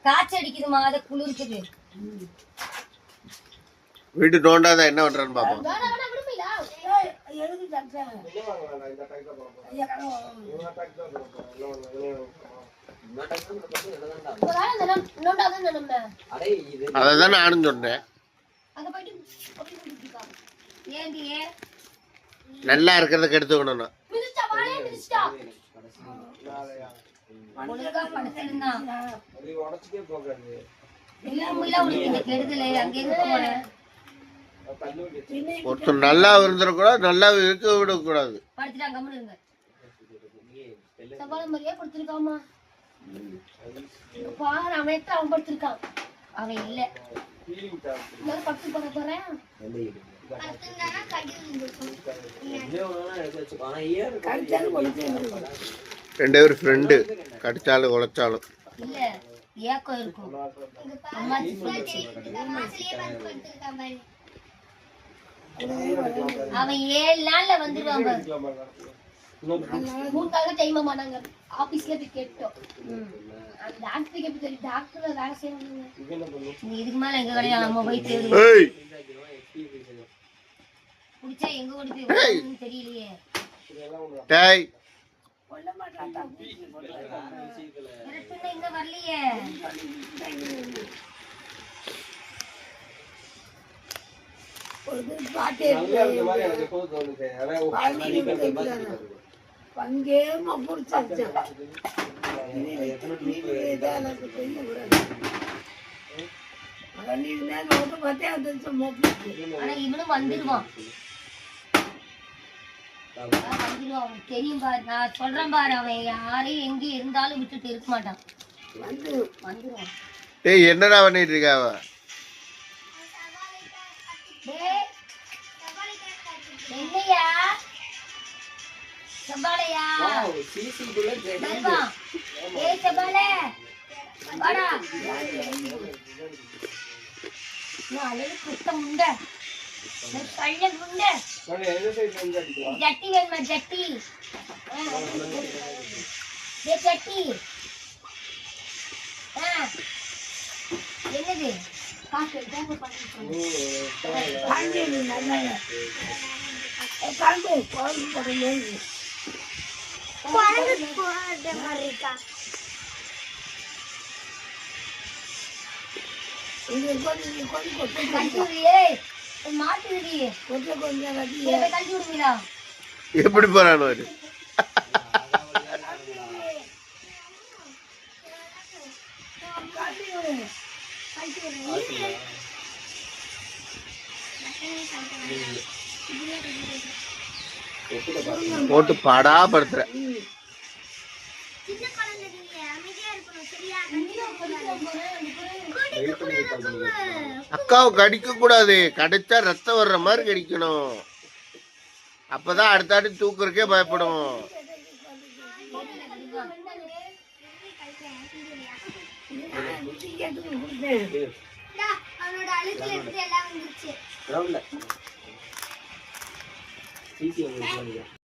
காய்ச்சடிக்குதுமா, அதை குளிர்க்குது. வீட்டு நோண்டாத என்ன பண்றான்னு பாப்போம். அதான் நானும் சொன்னேன். நல்லா இருக்கிறத கெடுத்துக்கணும். ஒருத்தர் நல்லா இருந்துடக்கூடாது, நல்லா இருக்க விடக்கூடாது. அவன் இல்ல 2 பேரும் ஃப்ரெண்டு, கடிச்சாலும் உழைச்சாலும் இல்ல ஏக்கம் இருக்கும். அவன் 7 நாள்ல வந்துடுவான். ஆபீஸ்ல போய் கேட்டோம். டாக்டர் வேலை செய்யணும். இதுக்கு மேல எங்க கிடையாது, நம்ம போய் தேடுவோம். குடிச்சா எங்க ஓடி போய் தெரியலையே. இங்க வரலையே. இவனும் வந்துடுவான். தெரியும் பாரு, நான் சொல்றேன் பாரு, அவன் யாரையும் எங்கேயும் இருந்தாலும் விட்டுட்டு இருக்க மாட்டான். வந்துடுவான். என்னடா பண்ணிட்டு இருக்கா அவ? என்னையா சபாலையா? ஏய் சபாலே வாடா. நாளை குத்தம் உண்டை ஜட்டி வேணுமா? ஜட்டி ஜட்டி என்னது? காசு எப்படி போறானு போட்டு பாடாப்படுத்துற. அக்காவை கடிக்க கூடாது, கடிச்சா ரத்தம் வர்ற மாதிரி கடிக்கணும். அப்பதான் அடுத்தாடி தூக்குறக்கே பயப்படும்.